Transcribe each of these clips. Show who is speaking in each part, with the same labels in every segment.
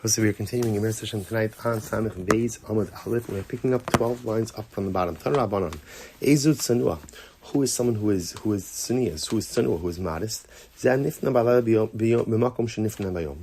Speaker 1: So we are continuing in Hashem tonight on Samech Beis Amud Aleph, and we're picking up 12 lines up from the bottom. Tanrabanan, Ezut Tsanua. Who is someone who is tznius, who is tsanua, who is modest?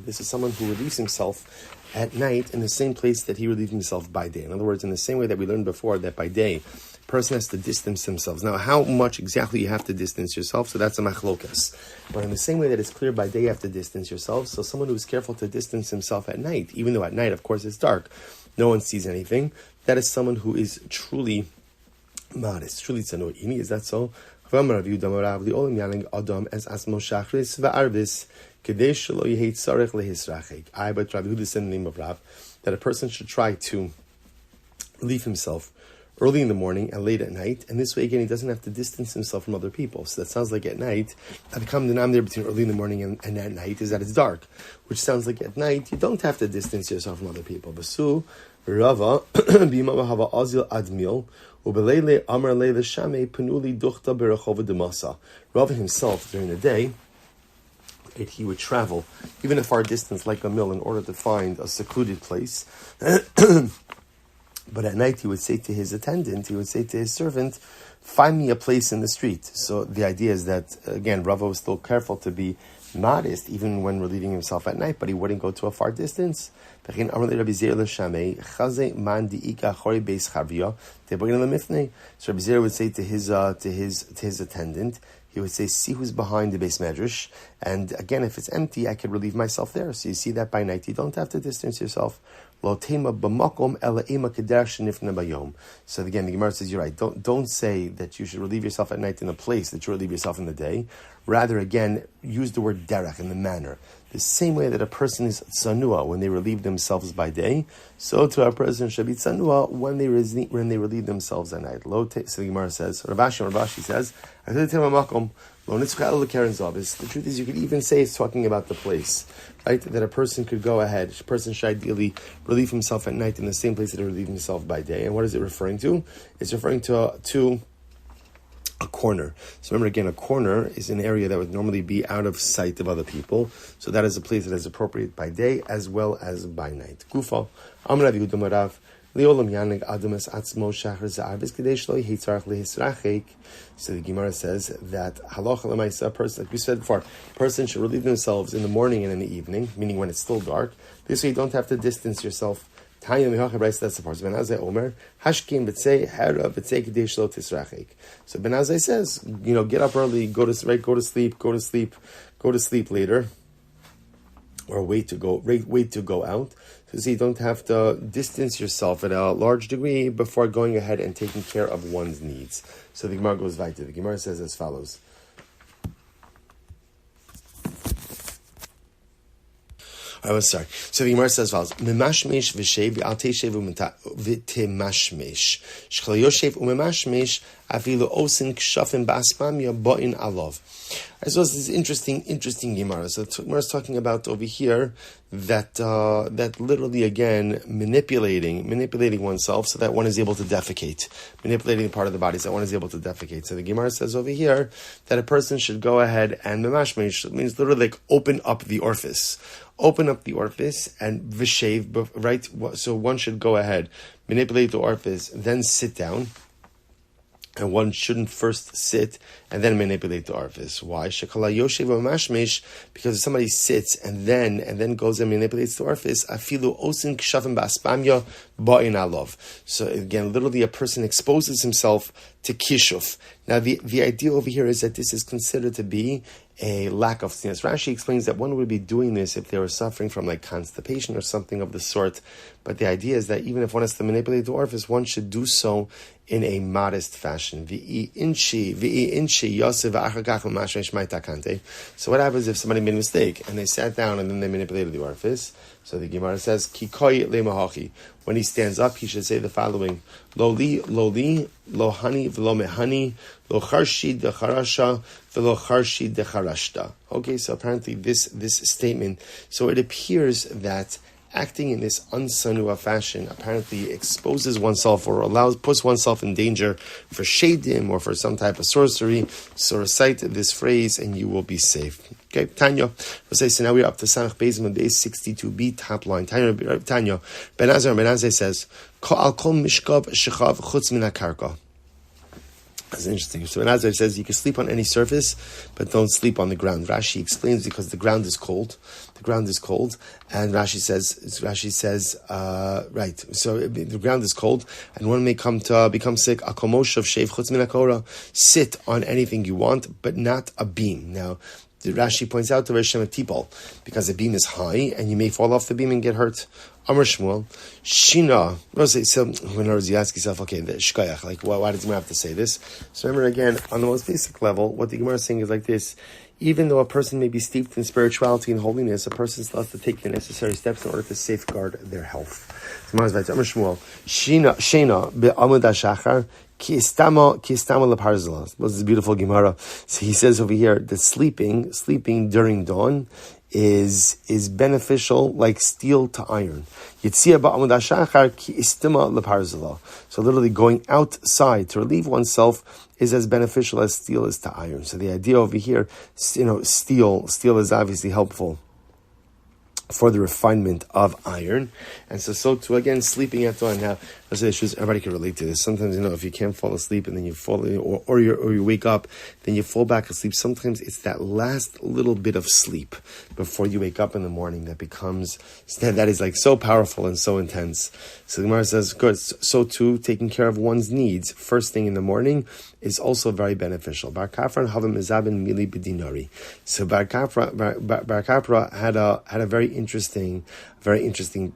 Speaker 1: This is someone who relieves himself at night in the same place that he relieves himself by day. In other words, in the same way that we learned before, that by day, a person has to distance themselves. Now, how much exactly you have to distance yourself, so that's a machlokas. But in the same way that it's clear by day you have to distance yourself, so someone who is careful to distance himself at night, even though at night, of course, it's dark, no one sees anything, that is someone who is truly modest, truly tzanua. Is that so? I but Rabbi Huda said in the name of Rav that a person should try to relieve himself early in the morning and late at night, and this way again he doesn't have to distance himself from other people. So that sounds like at night, the common denominator between early in the morning and at night is that it's dark, which sounds like at night you don't have to distance yourself from other people. Basu Rava b'imam hava azil admil. Rava himself, during the day, he would travel even a far distance like a mil in order to find a secluded place. But at night he would say to his attendant, he would say to his servant, find me a place in the street. So the idea is that, again, Rava was still careful to be modest even when relieving himself at night, but he wouldn't go to a far distance. So Rabbi Zera would say to his attendant, he would say, see who's behind the beis medrash, and again, if it's empty, I could relieve myself there. So you see that by night, you don't have to distance yourself. So again, the Gemara says, you're right, don't say that you should relieve yourself at night in a place that you relieve yourself in the day. Rather, again, use the word derech, in the manner. The same way that a person is tsanua when they relieve themselves by day, so to a person should be tsanua when they relieve themselves at night. So the Gemara says, Rabashi says, the truth is, you could even say it's talking about the place, right? That a person could go ahead. A person should ideally relieve himself at night in the same place that he relieves himself by day. And what is it referring to? It's referring to a corner. So remember again, a corner is an area that would normally be out of sight of other people. So that is a place that is appropriate by day as well as by night. Gufa. So the Gemara says that halacha l'maisa, person, like we said before, person should relieve themselves in the morning and in the evening, meaning when it's still dark. This way you don't have to distance yourself. That's the part. So Ben Azai says, get up early, go to sleep later, or wait to go out. So you don't have to distance yourself at a large degree before going ahead and taking care of one's needs. So the Gemara goes weiter. The Gemara says as follows. I was sorry. So the Gemara says as follows: Memashmesh v'shev v'al teishev v'temashmesh shchal yoshev u'memashmesh afilu osin kshafim ba'aspam yaboin alov. I suppose this is interesting Gemara. So the Gemara is talking about over here that literally again manipulating oneself so that one is able to defecate, manipulating part of the body so that one is able to defecate. So the Gemara says over here that a person should go ahead and memashmesh means literally like open up the orifice and vishev, right? So one should go ahead, manipulate the orifice, then sit down. And one shouldn't first sit and then manipulate the orifice. Why? Because if somebody sits and then goes and manipulates the orifice, afilu osin kshafim ba'aspamya ba'in alov. So again, literally a person exposes himself to kishuf. Now the idea over here is that this is considered to be a lack of tznius. Rashi explains that one would be doing this if they were suffering from like constipation or something of the sort. But the idea is that even if one has to manipulate the orifice, one should do so in a modest fashion. So what happens if somebody made a mistake and they sat down and then they manipulated the orifice? So the Gemara says, Kikoy lemahachi. When he stands up, he should say the following: Loli, lohani, v'lo mehani, lo charshi de charasha, v'lo charshi de charashta. Okay, so apparently this statement, so it appears that acting in this unsanua fashion apparently exposes oneself or puts oneself in danger for shadim or for some type of sorcery. So recite this phrase and you will be safe. Okay, Tanya. We'll say, so now we're up to Sanach Bezim on base 62b, top line. Tanya, Ben Azar says, Al kol mishkav shechav chutz min hakarka. That's interesting. So Ben Azar says you can sleep on any surface, but don't sleep on the ground. Rashi explains because the ground is cold. The ground is cold, and Rashi says, right. So the ground is cold, and one may become sick. Akomoshav shev chutz min hakora. Sit on anything you want, but not a beam. Now, the Rashi points out to Rishon Tipol because the beam is high, and you may fall off the beam and get hurt. Amr Shmuel, Shina. So when you ask yourself, okay, the shkoyach, like, why does the Gemara have to say this? So remember again, on the most basic level, what the Gemara is saying is like this: even though a person may be steeped in spirituality and holiness, a person still has to take the necessary steps in order to safeguard their health. So Amr Shmuel, Shina be'amud hashachar. Ki istama leparzela. What's this beautiful Gemara? So he says over here that sleeping during dawn is beneficial like steel to iron. Yitzia ba'amud hashachar ki istima leparzela. So literally going outside to relieve oneself is as beneficial as steel is to iron. So the idea over here, steel is obviously helpful for the refinement of iron, and so too again sleeping at dawn. Now, let's say everybody can relate to this. Sometimes if you can't fall asleep and then you fall, or you wake up, then you fall back asleep. Sometimes it's that last little bit of sleep before you wake up in the morning that is like so powerful and so intense. So the Gemara says, good. So too, taking care of one's needs first thing in the morning is also very beneficial. Bar Kafra hava mezabin mili b'dinari. So Bar Kafra had a very interesting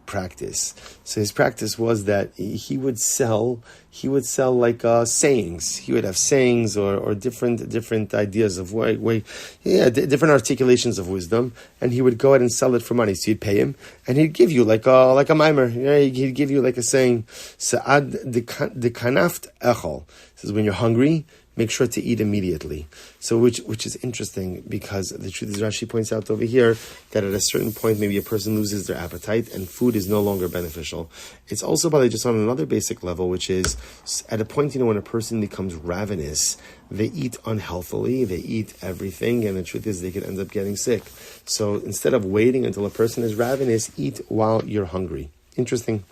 Speaker 1: practice. So his practice was that he would sell like sayings. He would have sayings or different ideas of different articulations of wisdom, and he would go ahead and sell it for money. So you'd pay him, and he'd give you like a mimer. He'd give you like a saying. Sa'ad de kanaft echol. This is when you're hungry, make sure to eat immediately. So which is interesting because the truth is Rashi points out over here that at a certain point maybe a person loses their appetite and food is no longer beneficial. It's also probably just on another basic level, which is at a point when a person becomes ravenous, they eat unhealthily, they eat everything, and the truth is they could end up getting sick. So instead of waiting until a person is ravenous, eat while you're hungry. Interesting.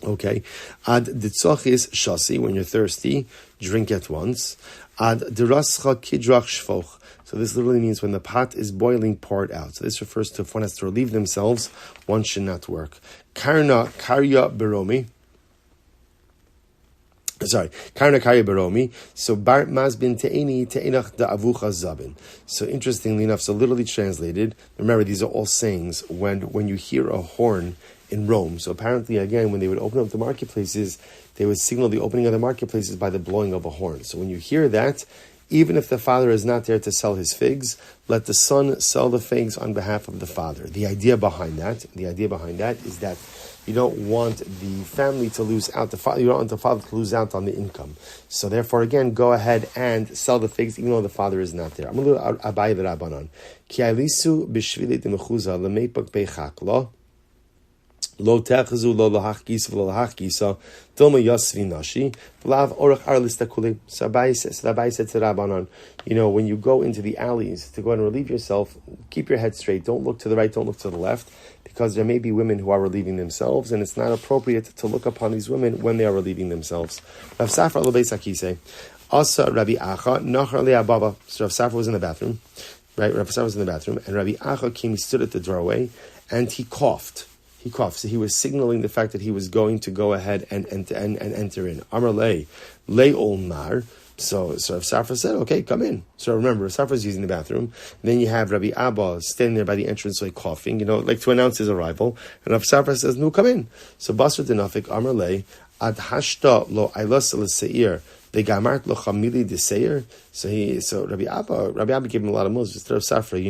Speaker 1: Okay. Ad ditzochis shasi, when you're thirsty, drink at once. Ad dirascha kidrach shfoch. So this literally means when the pot is boiling, pour it out. So this refers to if one has to relieve themselves, one should not work. Karna karya baromi. So bar mazbin te'eni te'enach da'avucha zabin. So interestingly enough, so literally translated, remember these are all sayings when you hear a horn in Rome. So apparently, again, when they would open up the marketplaces, they would signal the opening of the marketplaces by the blowing of a horn. So when you hear that, even if the father is not there to sell his figs, let the son sell the figs on behalf of the father. The idea behind that is that you don't want the family to lose out. You don't want the father to lose out on the income. So therefore, again, go ahead and sell the figs, even though the father is not there. Amud Abai v'Rabbanan. Ki alisu b'shvili d'mechuza l'meipak beichak lo. Lo techazu lo lahachkisa v'lo lahachkisa dilma yasvi nashi v'lav orach arlis takuli. So Abai said to Rabbanan, when you go into the alleys to go and relieve yourself, keep your head straight. Don't look to the right, don't look to the left, because there may be women who are relieving themselves, and it's not appropriate to look upon these women when they are relieving themselves. Rav Safra lo beis hakisei. Asa Rabbi Acha nachar le'abava. So Rav Safra was in the bathroom, right? Rav Safra was in the bathroom, and Rabbi Acha came, he stood at the doorway, and he coughed. So he was signaling the fact that he was going to go ahead and enter in. Amar le olmar. So Rav Safra said, okay, come in. So remember, Rav Safra is using the bathroom. And then you have Rabbi Abba standing there by the entrance, like coughing, like to announce his arrival. And Rav Safra says, no, come in. So Basra Denafik, Amar le, ad hashta lo ailas l'seir. The gamart lo chamili de seir. So Rabbi Abba gave him a lot of moves. Rav Safra,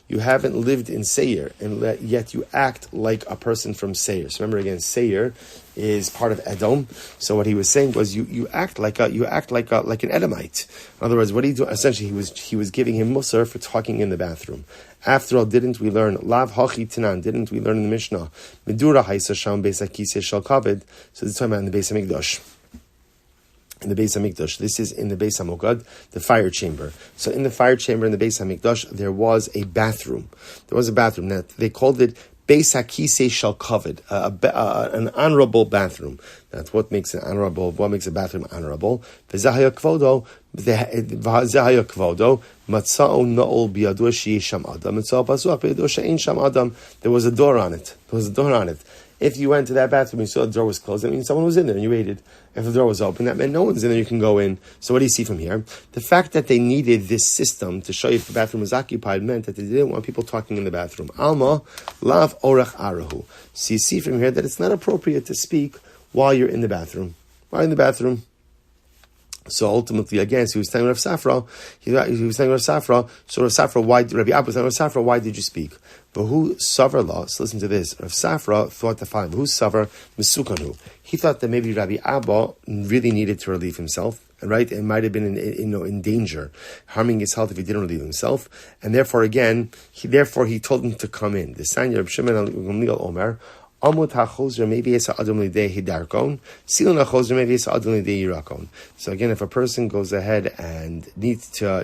Speaker 1: you haven't lived in Seir, and yet you act like a person from Seir. So remember again, Seir is part of Edom. So what he was saying was, you act like an Edomite. In other words, what he do? Essentially, he was giving him musar for talking in the bathroom. After all, didn't we learn Lav Hachi Tanan? Didn't we learn in the Mishnah Medura Haisa Sham Beis HaKisei Shel Kavod? So this is talking about in the Beis HaMikdash. In the Beis HaMikdash, this is in the Beis HaMokad, the fire chamber. So in the fire chamber in the Beis HaMikdash, there was a bathroom. Now they called it Beis HaKisei Shel Kavod, an honorable bathroom. That's what makes it honorable. What makes a bathroom honorable? V'zahaya kvodo, matzao no'ol biyadu sheyesh sham adam, matzao pasuach biyadu she'ein sham adam. There was a door on it. If you went to that bathroom and you saw the door was closed, that means someone was in there and you waited. If the door was open, that meant no one's in there, you can go in. So what do you see from here? The fact that they needed this system to show you if the bathroom was occupied meant that they didn't want people talking in the bathroom. Alma, lav orach arahu. So you see from here that it's not appropriate to speak while you're in the bathroom. While in the bathroom. So ultimately, again, so he was telling Rav Safra, So Rav Safra, Rabbi Abba was telling Rav Safra, why did you speak? But who Savar law? So listen to this. Rav Safra thought the following. Who Savar Mesukanu? He thought that maybe Rabbi Abba really needed to relieve himself. Right? It might have been in danger, harming his health if he didn't relieve himself. And therefore, again, he told him to come in. The Sanya Rabbi Shimon Gamliel Omer, Amud HaChozer maybe it's Adam Lidei Hidarkon, Silon HaChozer maybe it's Adam Lidei Yirakon. So again, if a person goes ahead and needs to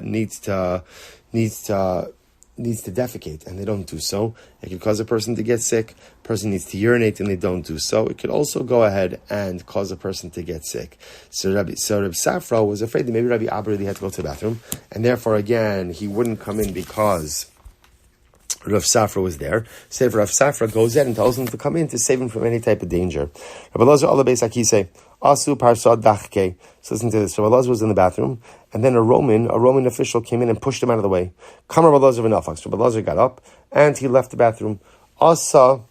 Speaker 1: defecate and they don't do so, it could cause a person to get sick. A person needs to urinate and they don't do so, it could also go ahead and cause a person to get sick. So Rabbi Safra was afraid that maybe Rabbi Abba really had to go to the bathroom, and therefore again he wouldn't come in because Rav Safra was there. So Rav Safra goes in and tells him to come in to save him from any type of danger. Rabbi Lazar Allah Beis HaKisei Asu Parsad Dachke. So listen to this. Rabbi Lazar was in the bathroom, and then a Roman official came in and pushed him out of the way. Come Rabbi Lazar v'nafax. Rabbi Lazar got up and he left the bathroom. Asa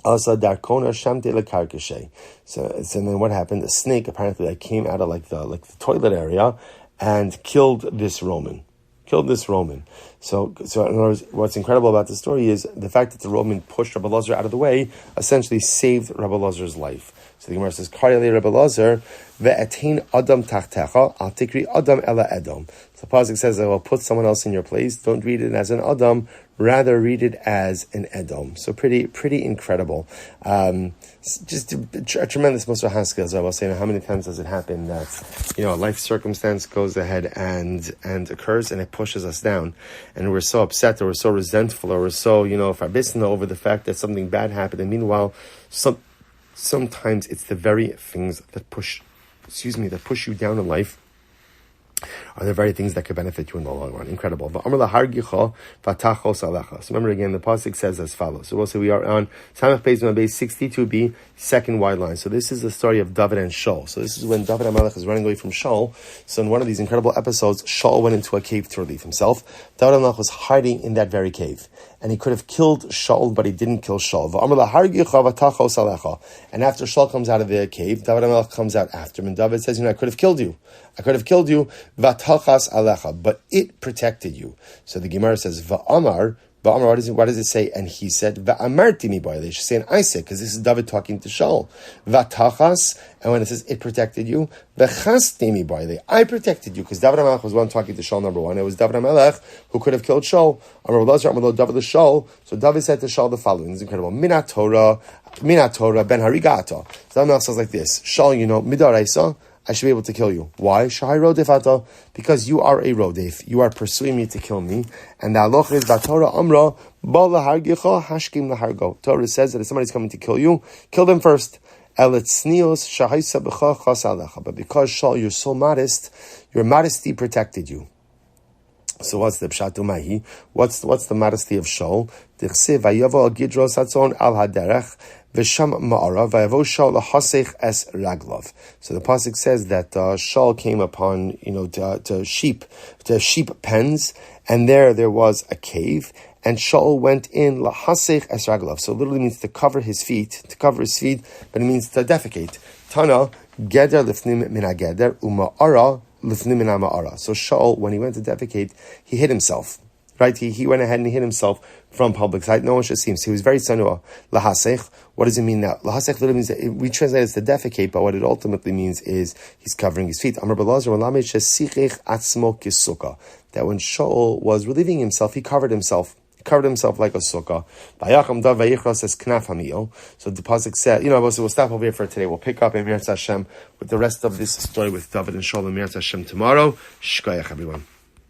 Speaker 1: Darkona Shamte Lekarkashe. So then what happened? A snake apparently came out of the toilet area and killed this Roman. So in other words, what's incredible about the story is the fact that the Roman pushed Rabbi Lazar out of the way essentially saved Rabbi Lazar's life. So the Gemara says, Kareli Rabbi Lazar, ve'etein adam tachtecha, al tikri adam ela edom. So the pasuk says, I will put someone else in your place. Don't read it as an adam, rather read it as an edom. So pretty incredible. Just a tremendous Musar Haskell. I will say, how many times does it happen that a life circumstance goes ahead and occurs and it pushes us down, and we're so upset or we're so resentful or we're so farbissina over the fact that something bad happened, and meanwhile sometimes it's the very things that push you down in life are the very things that could benefit you in the long run. Incredible. So remember again, the pasuk says as follows. So we'll say we are on Samach Beis 62b, second wide line. So this is the story of David and Shaul. So this is when David HaMelech is running away from Shaul. So in one of these incredible episodes, Shaul went into a cave to relieve himself. David HaMelech was hiding in that very cave. And he could have killed Shaul, but he didn't kill Shaul. And after Shaul comes out of the cave, David HaMelech comes out after him. And David says, I could have killed you. Vatachas alecha, but it protected you. So the Gemara says, Va'amar, what does it say? And he said, Va'amarti mi boy. They should say an I said, because this is David talking to Shaul. Vatachas, and when it says it protected you, V'chaste mi boy. I protected you, because David HaMelech was one talking to Shaul, number one. It was David HaMelech who could have killed Shaul. Amar Lazar, Amar David the Shaul. So David said to Shaul the following. It's incredible. Minat Torah ben harigata. So David HaMelech says like this. Shaul, midaraisa, I should be able to kill you. Why? Shahai rodef ata, because you are a rodef. You are pursuing me to kill me. And the halacha is Torah amra ba lahargicha hashkim lahargo. Torah says that if somebody's coming to kill you, kill them first. Elitznios shahaisa b'cha chas alecha. But because Shaul, you're so modest, your modesty protected you. So what's the pshat umahi? What's the modesty of Shaul? Dichse vayavo al gidros hatzon al haderech. V'sham ma'ara v'yavo Shaul lahasech es raglav. So the pasuk says that Shaul came upon to sheep pens, and there was a cave, and Shaul went in lahasech es raglav. So it literally means to cover his feet, but it means to defecate. Tana geder lifnim min hageder uma'ara lifnim min ha'ma'ara. So Shaul, when he went to defecate, he hid himself. Right? He went ahead and hid himself from public sight. No one should see him. So he was very sanua. Lahasech. What does it mean now? Lahasech literally means that we translate it as to defecate, but what it ultimately means is he's covering his feet. Amar Belazar Malamed shesichech atzmo kisukah. That when Shaul was relieving himself, he covered himself. He covered himself like a sukkah. Says knaf hamiyol. So the pasuk said, we'll stop over here for today. We'll pick up in Mirz Hashem with the rest of this story with David and Shaul and Mirz Hashem tomorrow. Shkoyach, everyone.